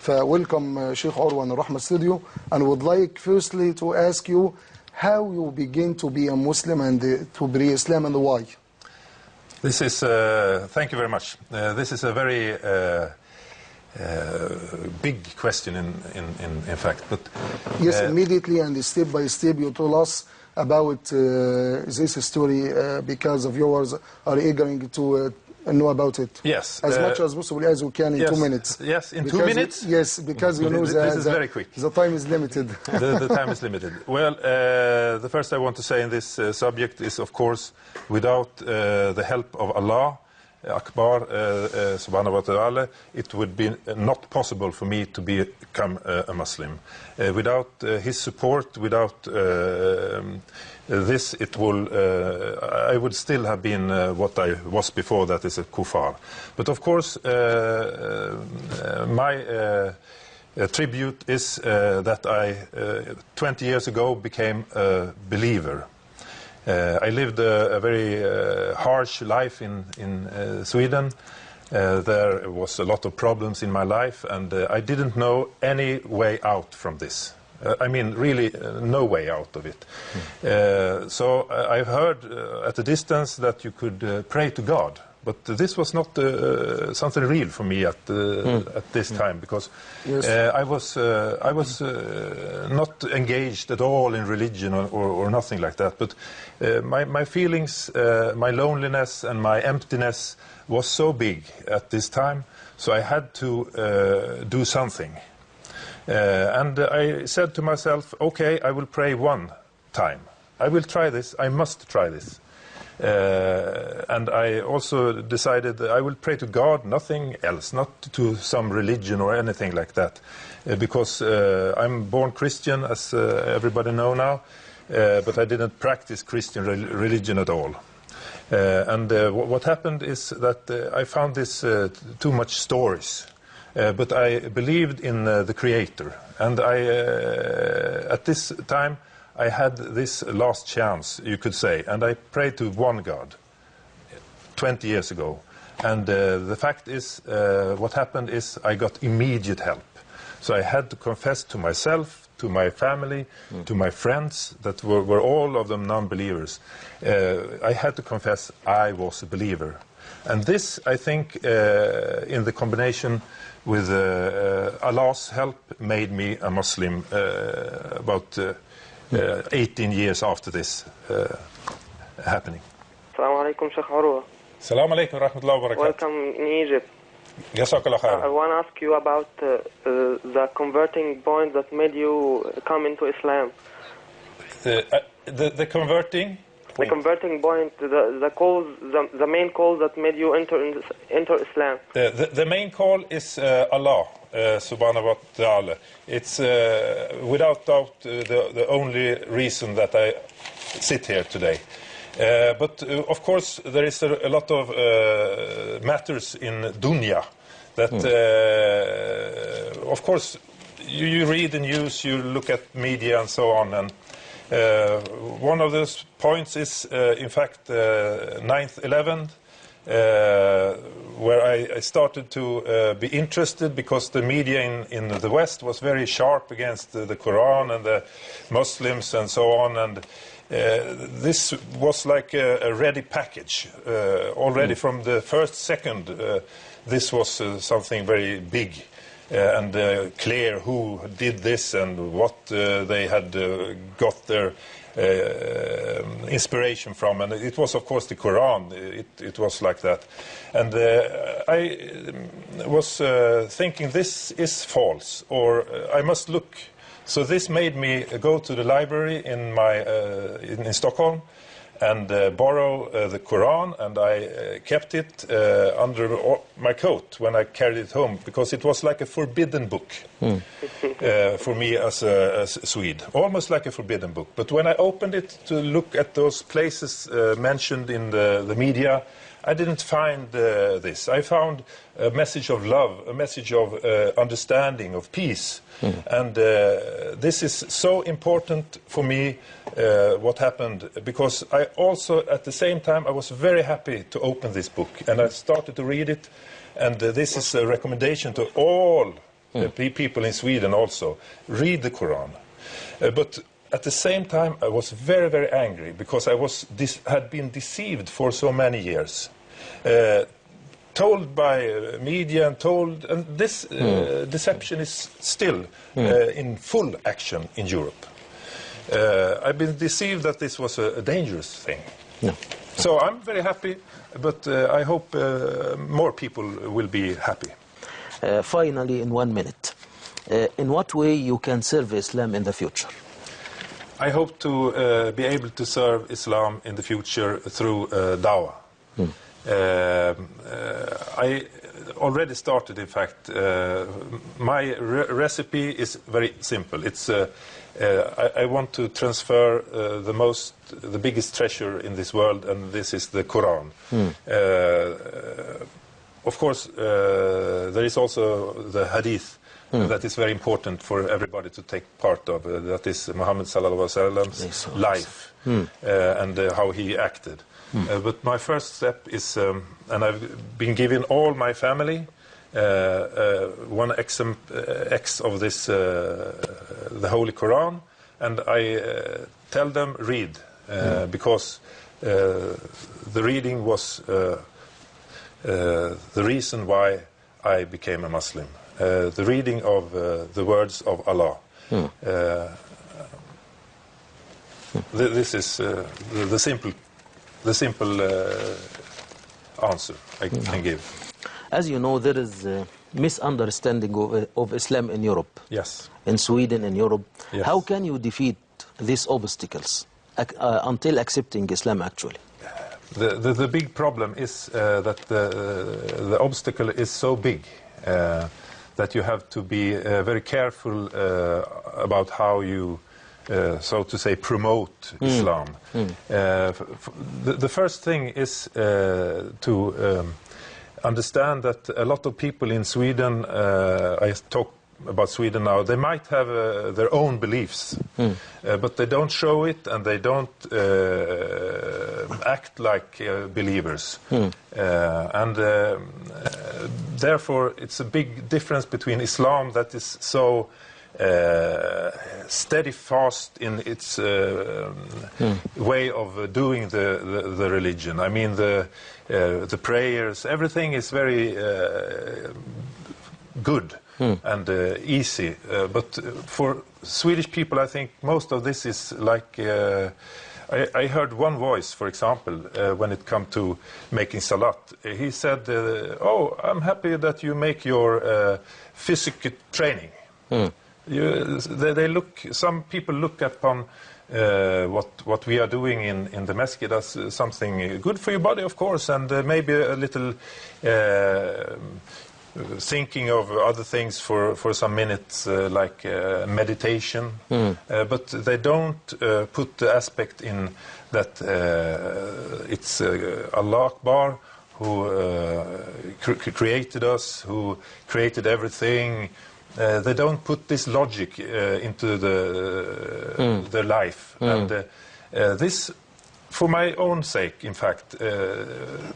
Welcome Sheikh Urwa in Rahma Studio, and would like firstly to ask you how you begin to be a Muslim and to be Islam, and why. This is, thank you very much. This is a very big question in fact. But yes, immediately and step by step you told us about this story because of yours are eager to know about it. Yes. As much as possible as you can in 2 minutes. Yes, in because 2 minutes? Yes, because you know this is very quick. The time is limited. the time is limited. Well, the first I want to say in this subject is, of course, without the help of Allah, Akbar, subhanahu wa ta'ala, it would be not possible for me to become a Muslim. Without his support, without this, it will, I would still have been what I was before, that is a kuffar. But of course, my tribute is that I, 20 years ago, became a believer. I lived a very harsh life in Sweden. There was a lot of problems in my life, and I didn't know any way out from this. I mean, really, no way out of it. So I've heard at a distance that you could pray to God. But this was not something real for me at this time, because yes. I was not engaged at all in religion or nothing like that. But my feelings, my loneliness and my emptiness was so big at this time, so I had to do something. And I said to myself, okay, I will pray one time. I will try this. I must try this. And I also decided that I will pray to God, nothing else, not to some religion or anything like that, because I'm born Christian, as everybody know now, but I didn't practice Christian religion at all. And what happened is that I found this too much stories, but I believed in the Creator, and at this time I had this last chance, you could say, and I prayed to one God 20 years ago. And the fact is, what happened is I got immediate help. So I had to confess to myself, to my family, to my friends, that were all of them non-believers. I had to confess I was a believer. And this, I think, in the combination with Allah's help, made me a Muslim about 18 years after this happening. Assalamu alaikum, Sheikh Urwa. Assalamu alaikum, rahmatullahi wa barakatuh. Welcome in Egypt. Jazakallah khair. I want to ask you about the converting point that made you come into Islam. The converting? The converting point, the cause, the main cause that made you enter Islam. The main call is Allah. Subhanahu wa ta'ala. It's without doubt the only reason that I sit here today. But of course there is a lot of matters in dunya that of course you read the news, you look at media and so on, and one of those points is in fact 9/11. Where I started to be interested, because the media in the West was very sharp against the Quran and the Muslims and so on, and this was like a ready package. Already from the first second, this was something very big and clear who did this and what they had got their inspiration from, and it was of course the Quran. It was like that, and I was thinking this is false, or I must look. So this made me go to the library in in Stockholm and borrow the Quran, and I kept it under my coat when I carried it home, because it was like a forbidden book for me as a Swede, almost like a forbidden book. But when I opened it to look at those places mentioned in the media, I didn't find this. I found a message of love, a message of understanding, of peace. And this is so important for me, what happened, because I also, at the same time, I was very happy to open this book. And I started to read it. And this is a recommendation to all people in Sweden also, read the Quran. But at the same time, I was very, very angry because I had been deceived for so many years. Told by media and this deception is still in full action in Europe. I've been deceived that this was a dangerous thing. No. So I'm very happy, but I hope more people will be happy. Finally, in 1 minute, in what way you can serve Islam in the future? I hope to be able to serve Islam in the future through dawah. I already started, in fact. My recipe is very simple. It's I want to transfer the biggest treasure in this world, and this is the Quran. Of course, there is also the Hadith. That is very important for everybody to take part of. That is Muhammad sallallahu alaihi wasallam's life and how he acted. But my first step is, and I've been given all my family one X of this, the Holy Quran, and I tell them read, because the reading was the reason why I became a Muslim. The reading of the words of Allah. This is the simple answer I can give. As you know, there is a misunderstanding of Islam in Europe. Yes. In Sweden, in Europe. Yes. How can you defeat these obstacles until accepting Islam actually? The big problem is that the obstacle is so big that you have to be very careful about how you, so to say, promote Islam. The first thing is to understand that a lot of people in Sweden, I talk about Sweden now, they might have their own beliefs, but they don't show it and they don't act like believers. And therefore it's a big difference between Islam that is so steadfast in its way of doing the religion. I mean the prayers, everything is very good and easy, but for Swedish people I think most of this is like I heard one voice, for example, when it come to making salat. He said, oh, I'm happy that you make your physical training. Some people look upon what we are doing in the masjid as something good for your body, of course, and maybe a little thinking of other things for some minutes, like meditation, but they don't put the aspect in that it's Allah Akbar who created us, who created everything. They don't put this logic into their life, and this, for my own sake, in fact,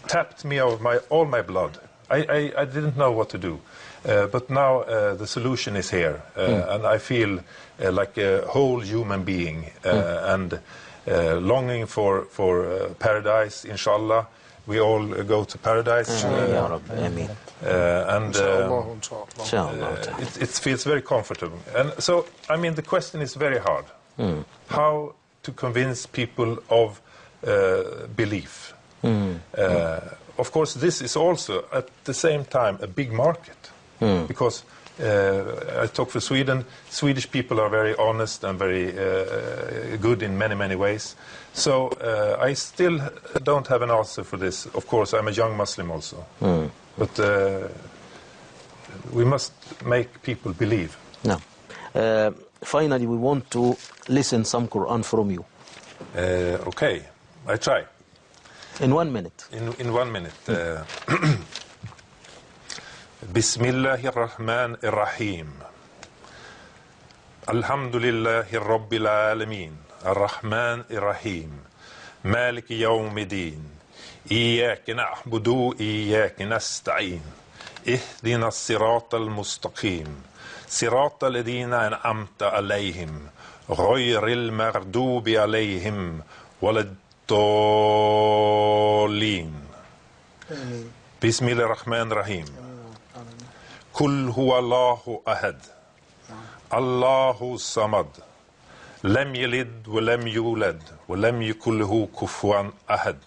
tapped me of all my blood. I didn't know what to do, but now the solution is here, and I feel like a whole human being, and longing for paradise, inshallah. We all go to paradise, and it feels very comfortable. And so, I mean, the question is very hard. How to convince people of belief? Of course, this is also, at the same time, a big market. Because I talk for Sweden. Swedish people are very honest and very good in many, many ways. So I still don't have an answer for this. Of course, I'm a young Muslim also. But we must make people believe. No. Finally, we want to listen some Quran from you. Okay, I try. In 1 minute. In 1 minute. Bismillahir Rahmanir Rahim. Alhamdulillahi Rabbil Alameen. Ar-Rahmanir Rahim. Maliki Yawmiddin. Iyyaka na'budu wa iyyaka nasta'in. Ihdina as-siratal mustaqim. صراط الذين أنعمت عليهم غير المغضوب عليهم ولا الضالين. بسم الله الرحمن الرحيم. قل هو الله أحد الله الصمد لم يلد ولم يولد ولم يكن له كفوا أحد.